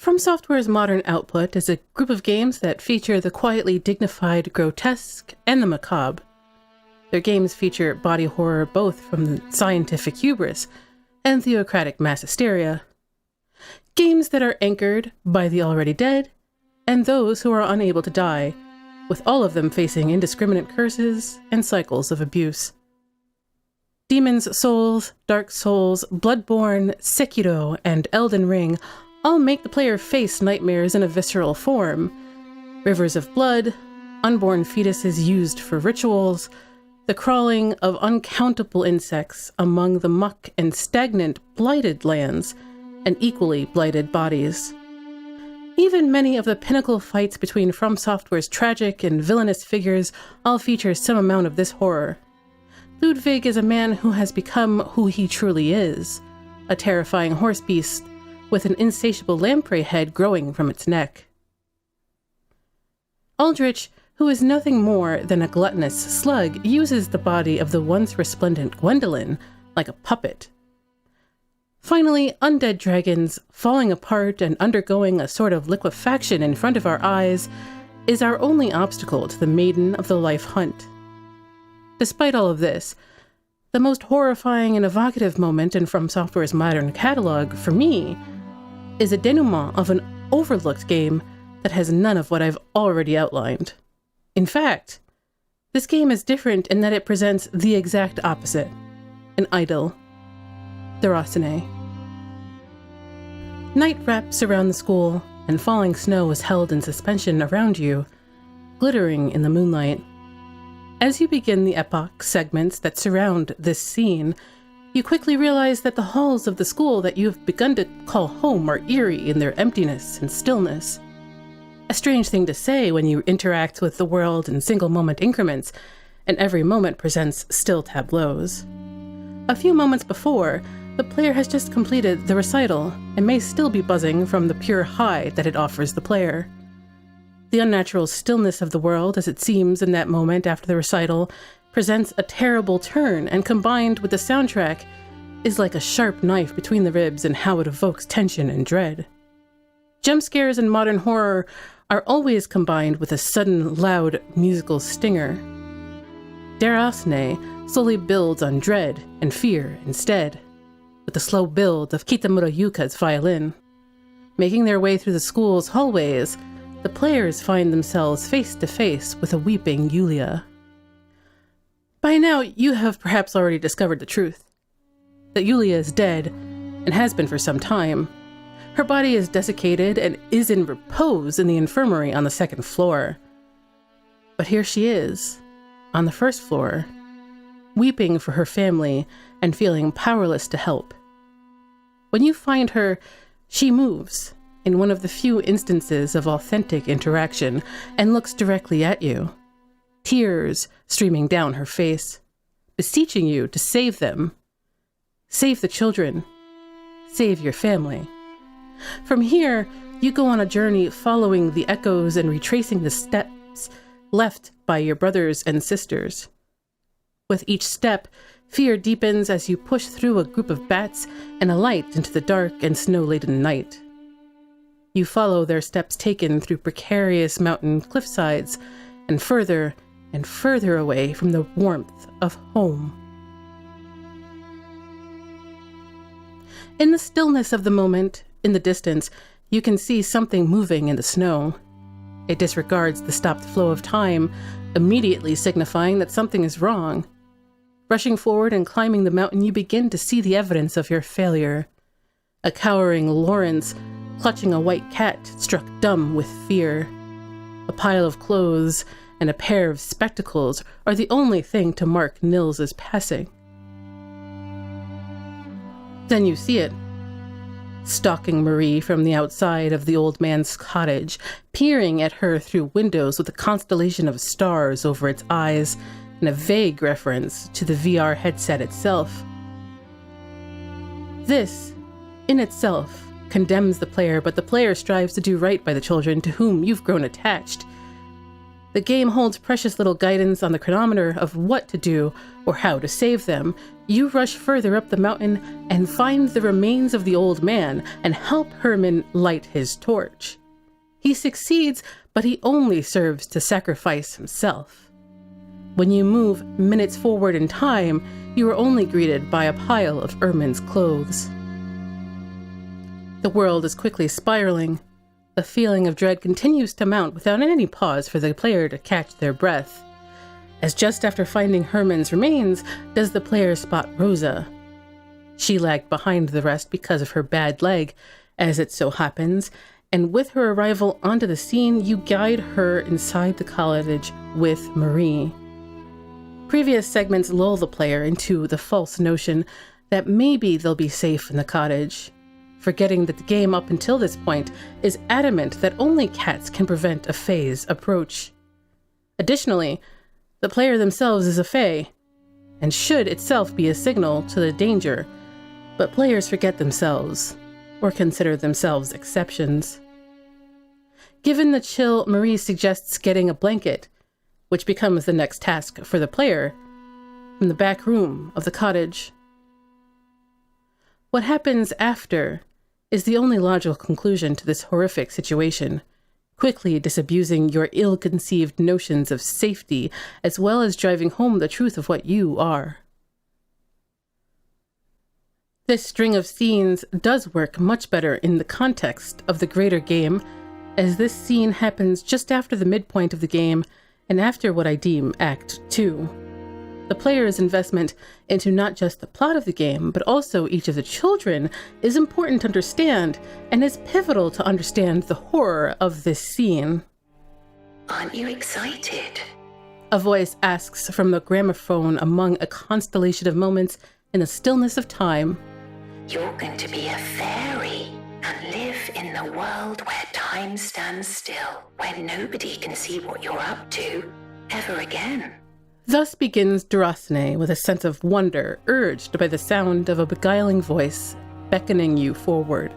FromSoftware's modern output is a group of games that feature the quietly dignified grotesque and the macabre. Their games feature body horror both from the scientific hubris and theocratic mass hysteria. Games that are anchored by the already dead and those who are unable to die, with all of them facing indiscriminate curses and cycles of abuse. Demon's Souls, Dark Souls, Bloodborne, Sekiro, and Elden Ring all make the player face nightmares in a visceral form. Rivers of blood, unborn fetuses used for rituals, the crawling of uncountable insects among the muck and stagnant, blighted lands, and equally blighted bodies. Even many of the pinnacle fights between FromSoftware's tragic and villainous figures all feature some amount of this horror. Ludwig is a man who has become who he truly is, a terrifying horse beast with an insatiable lamprey head growing from its neck. Aldrich, who is nothing more than a gluttonous slug, uses the body of the once resplendent Gwendolyn like a puppet. Finally, undead dragons, falling apart and undergoing a sort of liquefaction in front of our eyes, is our only obstacle to the Maiden of the Life Hunt. Despite all of this, the most horrifying and evocative moment in FromSoftware's modern catalog, for me, is a denouement of an overlooked game that has none of what I've already outlined. In fact, this game is different in that it presents the exact opposite, an idyll. Déraciné. Night wraps around the school, and falling snow is held in suspension around you, glittering in the moonlight. As you begin the epoch segments that surround this scene, you quickly realize that the halls of the school that you have begun to call home are eerie in their emptiness and stillness. A strange thing to say when you interact with the world in single-moment increments, and every moment presents still tableaus. A few moments before, the player has just completed the recital and may still be buzzing from the pure high that it offers the player. The unnatural stillness of the world, as it seems in that moment after the recital, presents a terrible turn, and combined with the soundtrack, is like a sharp knife between the ribs in how it evokes tension and dread. Jump scares in modern horror are always combined with a sudden, loud, musical stinger. Déraciné slowly builds on dread and fear instead, with the slow build of Kitamura Yuka's violin. Making their way through the school's hallways, the players find themselves face to face with a weeping Yulia. By now, you have perhaps already discovered the truth. That Yulia is dead, and has been for some time. Her body is desiccated and is in repose in the infirmary on the second floor. But here she is, on the first floor, weeping for her family and feeling powerless to help. When you find her, she moves, in one of the few instances of authentic interaction, and looks directly at you, tears streaming down her face, beseeching you to save them. Save the children. Save your family. From here, you go on a journey following the echoes and retracing the steps left by your brothers and sisters. With each step, fear deepens as you push through a group of bats and alight into the dark and snow-laden night. You follow their steps taken through precarious mountain cliffsides and further away from the warmth of home. In the stillness of the moment, in the distance, you can see something moving in the snow. It disregards the stopped flow of time, immediately signifying that something is wrong. Rushing forward and climbing the mountain, you begin to see the evidence of your failure. A cowering Lawrence, clutching a white cat, struck dumb with fear. A pile of clothes and a pair of spectacles are the only thing to mark Nils's passing. Then you see it. Stalking Marie from the outside of the old man's cottage, peering at her through windows with a constellation of stars over its eyes and a vague reference to the VR headset itself. This, in itself, condemns the player, but the player strives to do right by the children to whom you've grown attached. The game holds precious little guidance on the chronometer of what to do or how to save them. You rush further up the mountain and find the remains of the old man and help Herman light his torch. He succeeds, but he only serves to sacrifice himself. When you move minutes forward in time, you are only greeted by a pile of Herman's clothes. The world is quickly spiraling. The feeling of dread continues to mount without any pause for the player to catch their breath, as just after finding Herman's remains does the player spot Rosa. She lagged behind the rest because of her bad leg, as it so happens, and with her arrival onto the scene, you guide her inside the cottage with Marie. Previous segments lull the player into the false notion that maybe they'll be safe in the cottage, forgetting that the game up until this point is adamant that only cats can prevent a fae's approach. Additionally, the player themselves is a fae, and should itself be a signal to the danger, but players forget themselves, or consider themselves exceptions. Given the chill, Marie suggests getting a blanket, which becomes the next task for the player, from the back room of the cottage. What happens after is the only logical conclusion to this horrific situation, quickly disabusing your ill-conceived notions of safety, as well as driving home the truth of what you are. This string of scenes does work much better in the context of the greater game, as this scene happens just after the midpoint of the game and after what I deem Act 2. The player's investment into not just the plot of the game, but also each of the children is important to understand and is pivotal to understand the horror of this scene. Aren't you excited? A voice asks from the gramophone among a constellation of moments in the stillness of time. You're going to be a fairy and live in the world where time stands still, where nobody can see what you're up to ever again. Thus begins Déraciné with a sense of wonder, urged by the sound of a beguiling voice beckoning you forward.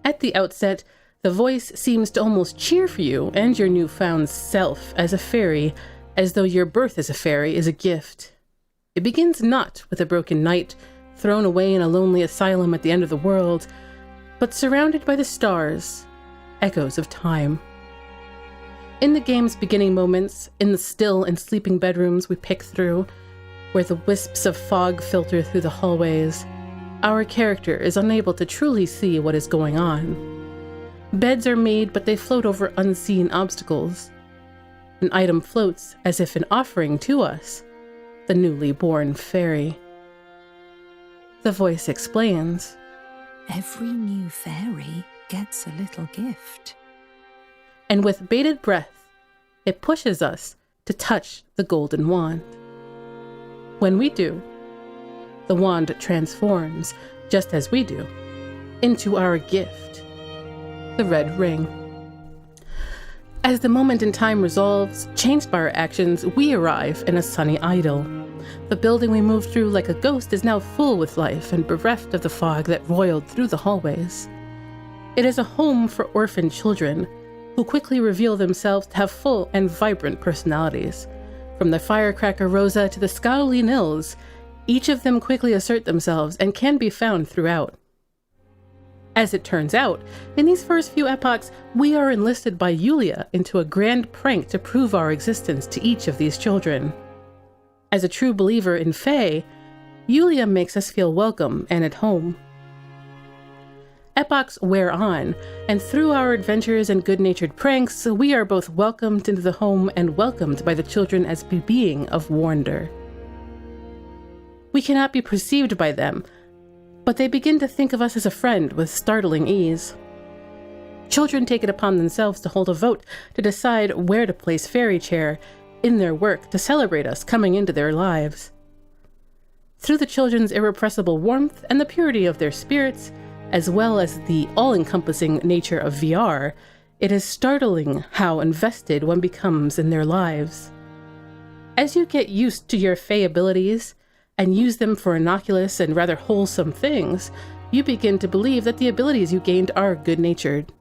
At the outset, the voice seems to almost cheer for you and your newfound self as a fairy, as though your birth as a fairy is a gift. It begins not with a broken knight, thrown away in a lonely asylum at the end of the world, but surrounded by the stars, echoes of time. In the game's beginning moments, in the still and sleeping bedrooms we pick through, where the wisps of fog filter through the hallways, our character is unable to truly see what is going on. Beds are made, but they float over unseen obstacles. An item floats as if an offering to us, the newly born fairy. The voice explains, "Every new fairy gets a little gift." And with bated breath, it pushes us to touch the golden wand. When we do, the wand transforms, just as we do, into our gift, the red ring. As the moment in time resolves, changed by our actions, we arrive in a sunny idyll. The building we moved through like a ghost is now full with life and bereft of the fog that roiled through the hallways. It is a home for orphan children, who quickly reveal themselves to have full and vibrant personalities. From the firecracker Rosa to the scholarly Nils, each of them quickly assert themselves and can be found throughout. As it turns out, in these first few epochs, we are enlisted by Yulia into a grand prank to prove our existence to each of these children. As a true believer in Fae, Yulia makes us feel welcome and at home. Epochs wear on, and through our adventures and good-natured pranks, we are both welcomed into the home and welcomed by the children as a being of wonder. We cannot be perceived by them, but they begin to think of us as a friend with startling ease. Children take it upon themselves to hold a vote to decide where to place Fairy Chair in their work to celebrate us coming into their lives. Through the children's irrepressible warmth and the purity of their spirits, as well as the all-encompassing nature of VR, it is startling how invested one becomes in their lives. As you get used to your Fae abilities and use them for innocuous and rather wholesome things, you begin to believe that the abilities you gained are good-natured.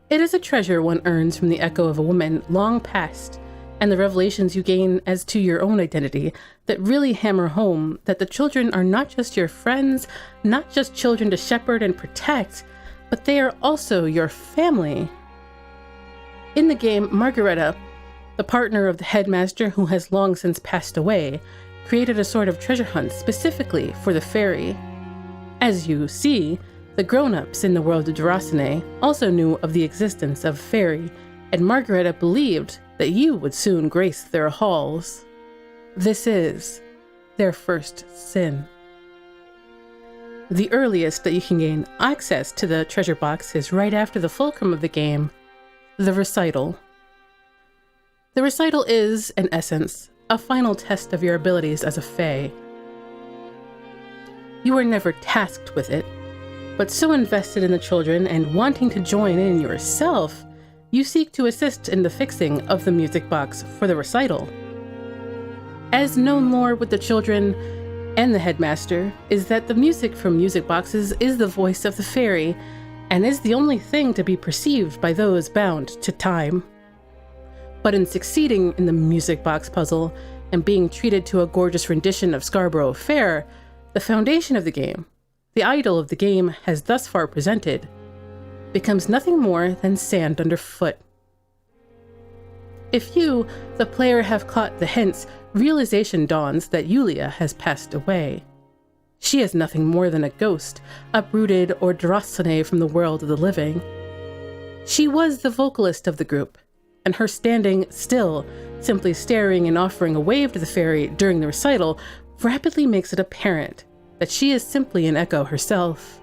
It is a treasure one earns from the echo of a woman long past, and the revelations you gain as to your own identity that really hammer home that the children are not just your friends, not just children to shepherd and protect, but they are also your family. In the game, Margareta, the partner of the headmaster who has long since passed away, created a sort of treasure hunt specifically for the fairy. As you see, the grown-ups in the world of Déraciné also knew of the existence of a fairy, and Margareta believed that you would soon grace their halls. This is their first sin. The earliest that you can gain access to the treasure box is right after the fulcrum of the game, the recital. The recital is, in essence, a final test of your abilities as a fae. You are never tasked with it, but so invested in the children and wanting to join in yourself, you seek to assist in the fixing of the music box for the recital. As known lore with the children and the headmaster is that the music from music boxes is the voice of the fairy and is the only thing to be perceived by those bound to time. But in succeeding in the music box puzzle and being treated to a gorgeous rendition of Scarborough Fair, the foundation of the game, the idol of the game has thus far presented, becomes nothing more than sand underfoot. If you, the player, have caught the hints, realization dawns that Yulia has passed away. She is nothing more than a ghost, uprooted or Déraciné from the world of the living. She was the vocalist of the group, and her standing still, simply staring and offering a wave to the fairy during the recital, rapidly makes it apparent that she is simply an echo herself.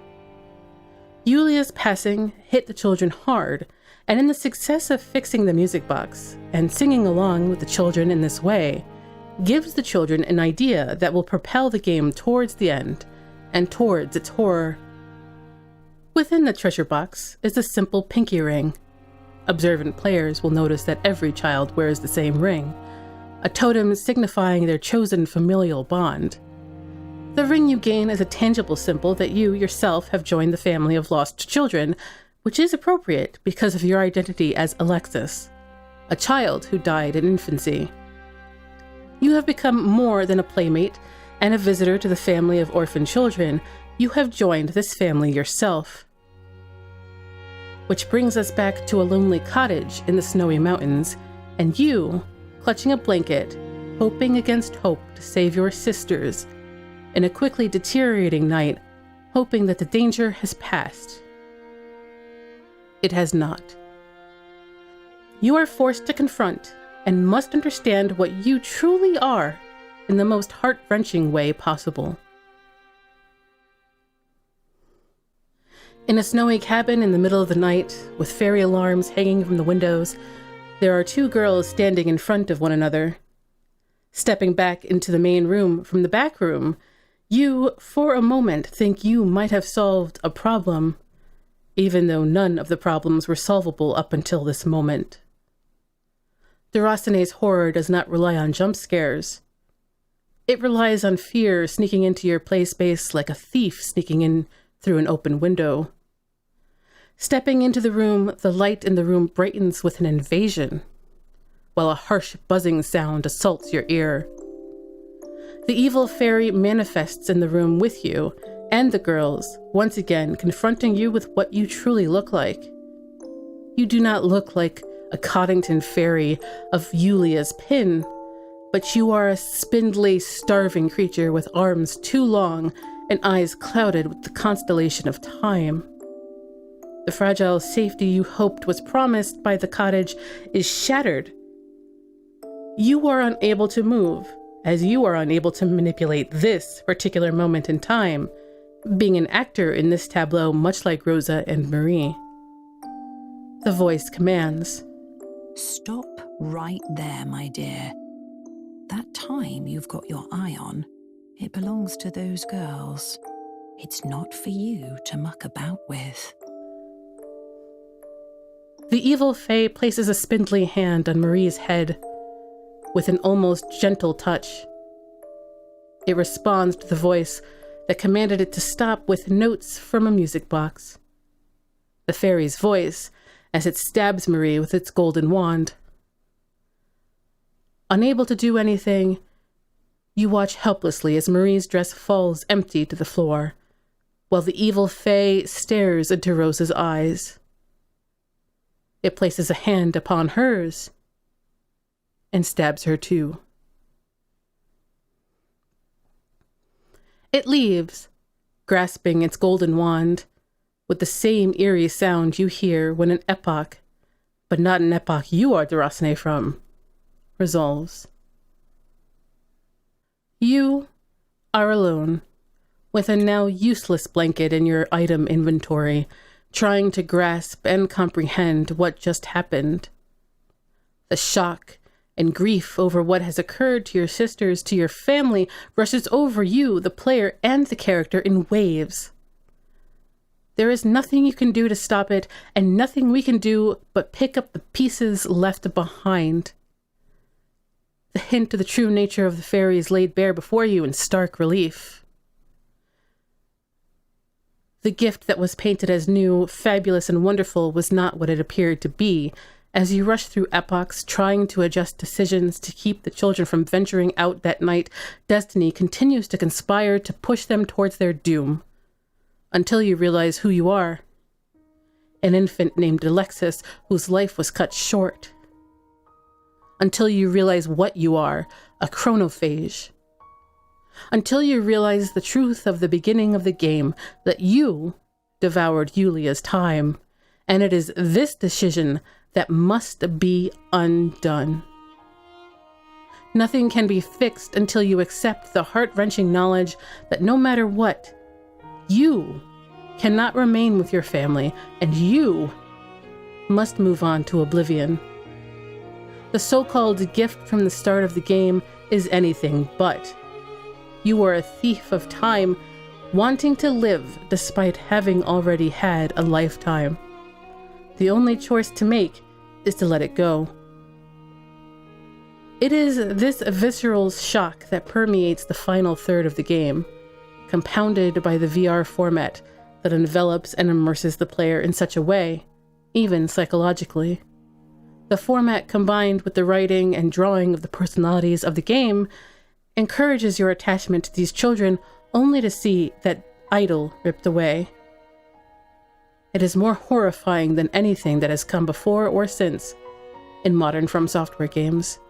Yulia's passing hit the children hard, and in the success of fixing the music box and singing along with the children in this way, gives the children an idea that will propel the game towards the end and towards its horror. Within the treasure box is a simple pinky ring. Observant players will notice that every child wears the same ring, a totem signifying their chosen familial bond. The ring you gain is a tangible symbol that you yourself have joined the family of lost children, which is appropriate because of your identity as Alexis, a child who died in infancy. You have become more than a playmate and a visitor to the family of orphan children. You have joined this family yourself. Which brings us back to a lonely cottage in the snowy mountains, and you, clutching a blanket, hoping against hope to save your sisters, in a quickly deteriorating night, hoping that the danger has passed. It has not. You are forced to confront and must understand what you truly are in the most heart-wrenching way possible. In a snowy cabin in the middle of the night, with fairy alarms hanging from the windows, there are two girls standing in front of one another. Stepping back into the main room from the back room, you, for a moment, think you might have solved a problem, even though none of the problems were solvable up until this moment. Déraciné's horror does not rely on jump scares. It relies on fear sneaking into your play space like a thief sneaking in through an open window. Stepping into the room, the light in the room brightens with an invasion, while a harsh buzzing sound assaults your ear. The evil fairy manifests in the room with you and the girls, once again confronting you with what you truly look like. You do not look like a Coddington fairy of Yulia's pin, but you are a spindly, starving creature with arms too long and eyes clouded with the constellation of time. The fragile safety you hoped was promised by the cottage is shattered. You are unable to move, as you are unable to manipulate this particular moment in time, being an actor in this tableau much like Rosa and Marie. The voice commands, Stop right there, my dear. That time you've got your eye on, it belongs to those girls. It's not for you to muck about with. The evil fae places a spindly hand on Marie's head with an almost gentle touch. It responds to the voice that commanded it to stop with notes from a music box. The fairy's voice, as it stabs Marie with its golden wand. Unable to do anything, you watch helplessly as Marie's dress falls empty to the floor, while the evil fae stares into Rose's eyes. It places a hand upon hers and stabs her too. It leaves, grasping its golden wand, with the same eerie sound you hear when an epoch, but not an epoch you are Déraciné from, resolves. You are alone, with a now useless blanket in your item inventory, trying to grasp and comprehend what just happened. The shock and grief over what has occurred to your sisters, to your family, rushes over you, the player, and the character in waves. There is nothing you can do to stop it, and nothing we can do but pick up the pieces left behind. The hint of the true nature of the fairy is laid bare before you in stark relief. The gift that was painted as new, fabulous, and wonderful was not what it appeared to be, as you rush through epochs trying to adjust decisions to keep the children from venturing out that night. Destiny continues to conspire to push them towards their doom, until you realize who you are. An infant named Alexis, whose life was cut short. Until you realize what you are, a chronophage. Until you realize the truth of the beginning of the game, that you devoured Yulia's time, and it is this decision that must be undone. Nothing can be fixed until you accept the heart-wrenching knowledge that no matter what, you cannot remain with your family, and you must move on to oblivion. The so-called gift from the start of the game is anything but. You are a thief of time, wanting to live despite having already had a lifetime. The only choice to make is to let it go. It is this visceral shock that permeates the final third of the game, compounded by the VR format that envelops and immerses the player in such a way, even psychologically. The format, combined with the writing and drawing of the personalities of the game, encourages your attachment to these children only to see that idol ripped away. It is more horrifying than anything that has come before or since in modern FromSoftware games.